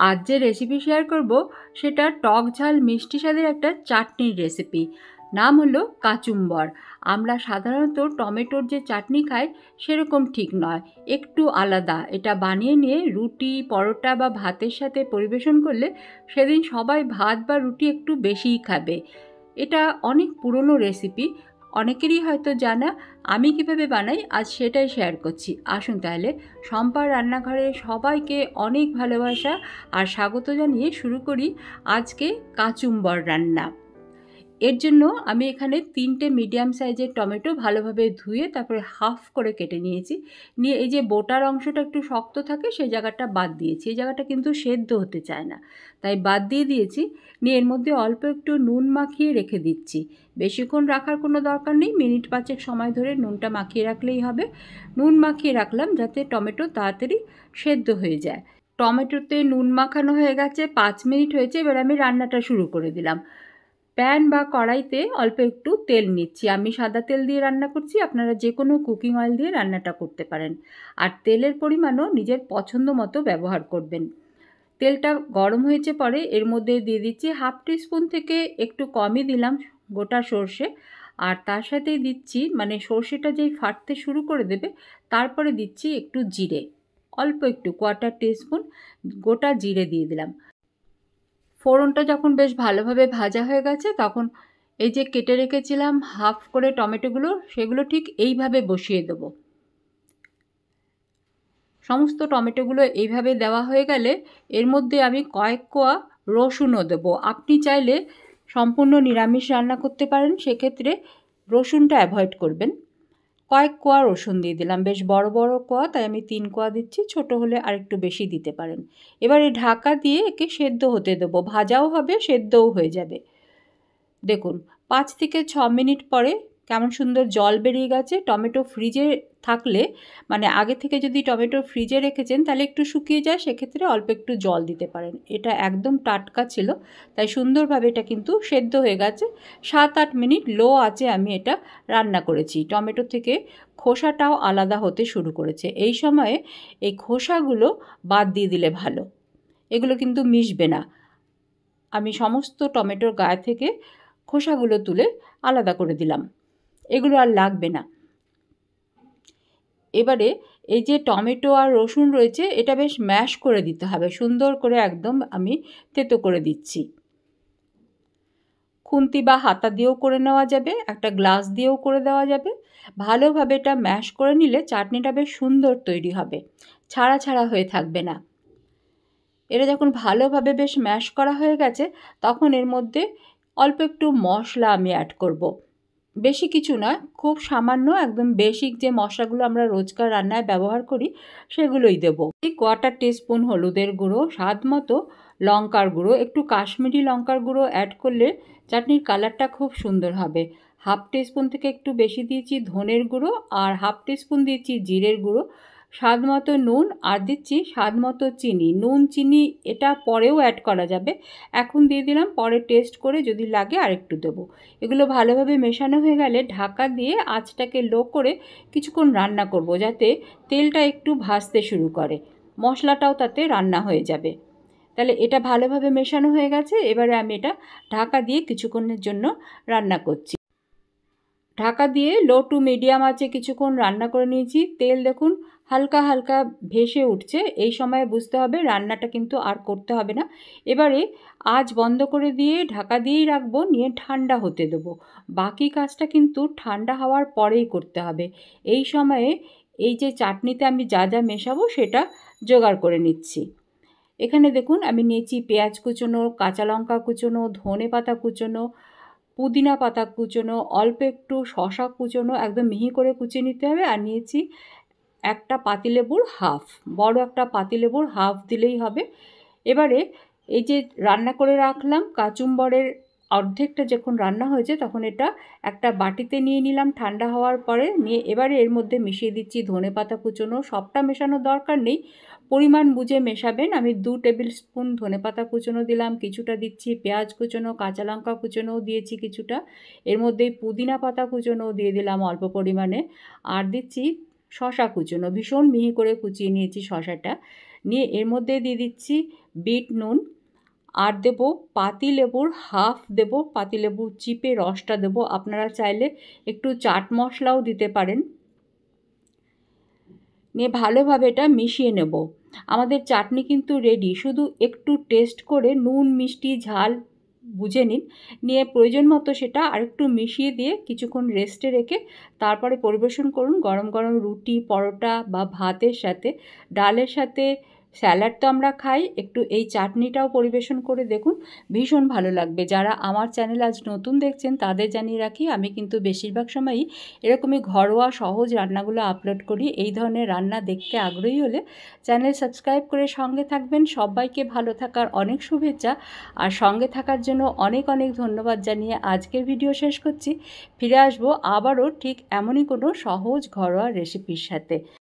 আজ যে recipe share করব সেটা টক ঝাল মিষ্টি স্বাদের একটা চাটনির রেসিপি। নাম হলো কাচুম্বর। আমরা সাধারণত টমেটোর যে চাটনি খাই সেরকম ঠিক নয়, একটু আলাদা। এটা বানিয়ে নিয়ে রুটি, পরোটা বা ভাতের সাথে পরিবেশন করলে সেদিন সবাই ভাত বা রুটি একটু বেশিই খাবে। এটা অনেক পুরনো রেসিপি, অনেকেরই হয়তো জানা। আমি কিভাবে বানাই আজ সেটাই শেয়ার করছি। আসুন তাহলে শম্পার রান্নাঘরে সবাইকে অনেক ভালোবাসা আর স্বাগত জানিয়ে শুরু করি আজকে কাচুম্বর রান্না। এর জন্য আমি এখানে 3টে মিডিয়াম সাইজের টমেটো ভালোভাবে ধুয়ে তারপরে হাফ করে কেটে নিয়েছি। নিয়ে এই যে বোটার অংশটা একটু শক্ত থাকে সেই জায়গাটা বাদ দিয়েছি। এই জায়গাটা কিন্তু সেদ্ধ হতে চায় না, তাই বাদ দিয়ে দিয়েছি। নিয়ে এর মধ্যে অল্প একটু নুন মাখিয়ে রেখে দিচ্ছি। বেশিক্ষণ রাখার কোনো দরকার নেই, মিনিট 5 সময় ধরে নুনটা মাখিয়ে রাখলেই হবে। নুন মাখিয়ে রাখলাম যাতে টমেটো তাড়াতাড়ি সেদ্ধ হয়ে যায়। টমেটোতে নুন মাখানো হয়ে গেছে, 5 মিনিট হয়েছে। এবার আমি রান্নাটা শুরু করে দিলাম। প্যান বা কড়াইতে অল্প একটু তেল নিচ্ছি। আমি সাদা তেল দিয়ে রান্না করছি, আপনারা যে কোনো কুকিং অয়েল দিয়ে রান্নাটা করতে পারেন। আর তেলের পরিমাণও নিজের পছন্দ মতো ব্যবহার করবেন। তেলটা গরম হয়েছে পরে এর মধ্যে দিয়ে দিচ্ছি হাফ টিস্পুন থেকে একটু কমই দিলাম গোটা সর্ষে। আর তার সাথেই দিচ্ছি, মানে সর্ষেটা যেই ফাটতে শুরু করে দেবে তারপরে দিচ্ছি একটু জিরে, অল্প একটু কোয়ার্টার টিস্পুন গোটা জিরে দিয়ে দিলাম। ফোড়নটা যখন বেশ ভালোভাবে ভাজা হয়ে গেছে তখন এই যে কেটে রেখেছিলাম হাফ করে টমেটোগুলো, সেগুলো ঠিক এইভাবে বসিয়ে দেবো। সমস্ত টমেটোগুলো এইভাবে দেওয়া হয়ে গেলে এর মধ্যে আমি কয়েক কোয়া রসুনও দেবো। আপনি চাইলে সম্পূর্ণ নিরামিষ রান্না করতে পারেন, সেক্ষেত্রে রসুনটা অ্যাভয়েড করবেন। কয়েক কোয়া রসুন দিয়ে দিলাম, বেশ বড় বড় কোয়া, তাই আমি 3 কোয়া দিচ্ছি। ছোট হলে আরেকটু বেশি দিতে পারেন। এবারে ঢাকা দিয়ে একে সেদ্ধ হতে দেবো, ভাজাও হবে সেদ্ধও হয়ে যাবে। দেখুন 5 থেকে 6 মিনিট পরে কেমন সুন্দর জল বেরিয়ে গেছে। টমেটো ফ্রিজে থাকলে, মানে আগে থেকে যদি টমেটো ফ্রিজে রেখেছেন তাহলে একটু শুকিয়ে যায়, সেক্ষেত্রে অল্প একটু জল দিতে পারেন। এটা একদম টাটকা ছিল, তাই সুন্দরভাবে এটা কিন্তু সেদ্ধ হয়ে গেছে। 7-8 মিনিট লো আঁচে আমি এটা রান্না করেছি। টমেটো থেকে খোসাটাও আলাদা হতে শুরু করেছে। এই সময়ে এই খোসাগুলো বাদ দিয়ে দিলে ভালো, এগুলো কিন্তু মিশবে না। আমি সমস্ত টমেটোর গায়ে থেকে খোসাগুলো তুলে আলাদা করে দিলাম, এগুলো আর লাগবে না। এবারে এই যে টমেটো আর রসুন রয়েছে এটা বেশ ম্যাশ করে দিতে হবে, সুন্দর করে একদম আমি তেতো করে দিচ্ছি। খুন্তি বা হাতা দিয়েও করে নেওয়া যাবে, একটা গ্লাস দিয়েও করে দেওয়া যাবে। ভালোভাবে এটা ম্যাশ করে নিলে চাটনিটা বেশ সুন্দর তৈরি হবে, ছাড়া ছাড়া হয়ে থাকবে না। এটা যখন ভালোভাবে বেশ ম্যাশ করা হয়ে গেছে তখন এর মধ্যে অল্প একটু মশলা আমি অ্যাড করব। বেশি কিছু নয়, খুব সামান্য, একদম বেসিক যে মশলাগুলো আমরা রোজকার রান্নায় ব্যবহার করি সেগুলোই দেবো। কোয়ার্টার টিস্পুন হলুদের গুঁড়ো, স্বাদ মতো লঙ্কার গুঁড়ো, একটু কাশ্মীরি লঙ্কার গুঁড়ো অ্যাড করলে চাটনির কালারটা খুব সুন্দর হবে। হাফ টিস্পুন থেকে একটু বেশি দিয়েছি ধনের গুঁড়ো, আর হাফ টিস্পুন দিয়েছি জিরের গুঁড়ো, স্বাদ মতো নুন, আর দিচ্ছি স্বাদ মতো চিনি। নুন চিনি এটা পরেও অ্যাড করা যাবে, এখন দিয়ে দিলাম, পরে টেস্ট করে যদি লাগে আরেকটু দেবো। এগুলো ভালোভাবে মেশানো হয়ে গেলে ঢাকা দিয়ে আঁচটাকে লো করে কিছুক্ষণ রান্না করব, যাতে তেলটা একটু ভাজতে শুরু করে, মশলাটাও তাতে রান্না হয়ে যাবে। তাহলে এটা ভালোভাবে মেশানো হয়ে গেছে। এবারে আমি এটা ঢাকা দিয়ে কিছুক্ষণের জন্য রান্না করছি। ঢাকা দিয়ে লো টু মিডিয়াম আঁচে কিছুক্ষণ রান্না করে নিয়েছি। তেল দেখুন হালকা হালকা ভেসে উঠছে, এই সময় বুঝতে হবে রান্নাটা কিন্তু আর করতে হবে না। এবারে আঁচ বন্ধ করে দিয়ে ঢাকা দিয়েই রাখবো, নিয়ে ঠান্ডা হতে দেবো। বাকি কাজটা কিন্তু ঠান্ডা হওয়ার পরেই করতে হবে। এই সময়ে এই যে চাটনিতে আমি যা যা মেশাবো সেটা জোগাড় করে নিচ্ছি। এখানে দেখুন আমি নিয়েছি পেঁয়াজ কুচোনো, কাঁচা লঙ্কা কুচোনো, ধনে পাতা কুচোনো, পুদিনা পাতা কুচোনো, অল্প একটু শসা কুচোনো, একদম মিহি করে কুচিয়ে নিতে হবে। আর নিয়েছি একটা পাতিলেবুর হাফ, বড় একটা পাতিলেবুর হাফ দিলেই হবে। এবারে এই যে রান্না করে রাখলাম কাচুম্বরের অর্ধেকটা যখন রান্না হয়েছে তখন এটা একটা বাটিতে নিয়ে নিলাম ঠান্ডা হওয়ার পরে। নিয়ে এবারে এর মধ্যে মিশিয়ে দিচ্ছি ধনে পাতা কুচোনো। সবটা মেশানোর দরকার নেই, পরিমাণ বুঝে মেশাবেন। আমি 2 টেবিল স্পুন ধনে পাতা কুচোনো দিলাম, কিছুটা দিচ্ছি পেঁয়াজ কুচোনো, কাঁচা লঙ্কা কুচোনোও দিয়েছি কিছুটা, এর মধ্যেই পুদিনা পাতা কুচোনোও দিয়ে দিলাম অল্প পরিমাণে, আর দিচ্ছি শসা কুচনো, ভীষণ মিহি করে কুচিয়ে নিয়েছি শসাটা। নিয়ে এর মধ্যে দিয়ে দিচ্ছি বিট নুন, আর দেবো পাতিলেবুর হাফ দেবো, পাতিলেবুর চিপে রসটা দেবো। আপনারা চাইলে একটু চাট মশলাও দিতে পারেন। নিয়ে ভালোভাবে এটা মিশিয়ে নেব। আমাদের চাটনি কিন্তু রেডি, শুধু একটু টেস্ট করে নুন মিষ্টি ঝাল বুঝে নিন, নিয়ে প্রয়োজন মতো সেটা আরেকটু মিশিয়ে দিয়ে কিছুক্ষণ রেস্টে রেখে তারপরে পরিবেশন করুন গরম গরম রুটি, পরোটা বা ভাতের সাথে। ডালের সাথে স্যালাড তো আমরা খাই, একটু এই চাটনিটাও পরিবেশন করে দেখুন, ভীষণ ভালো লাগবে। যারা আমার চ্যানেল আজ নতুন দেখছেন তাদের জানিয়ে রাখি, আমি কিন্তু বেশিরভাগ সময়ই এরকমই ঘরোয়া সহজ রান্নাগুলো আপলোড করি। এই ধরনের রান্না দেখতে আগ্রহী হলে চ্যানেল সাবস্ক্রাইব করে সঙ্গে থাকবেন। সবাইকে ভালো থাকার অনেক শুভেচ্ছা, আর সঙ্গে থাকার জন্য অনেক অনেক ধন্যবাদ জানিয়ে আজকের ভিডিও শেষ করছি। ফিরে আসবো আবারও ঠিক এমনই কোনো সহজ ঘরোয়া রেসিপির সাথে।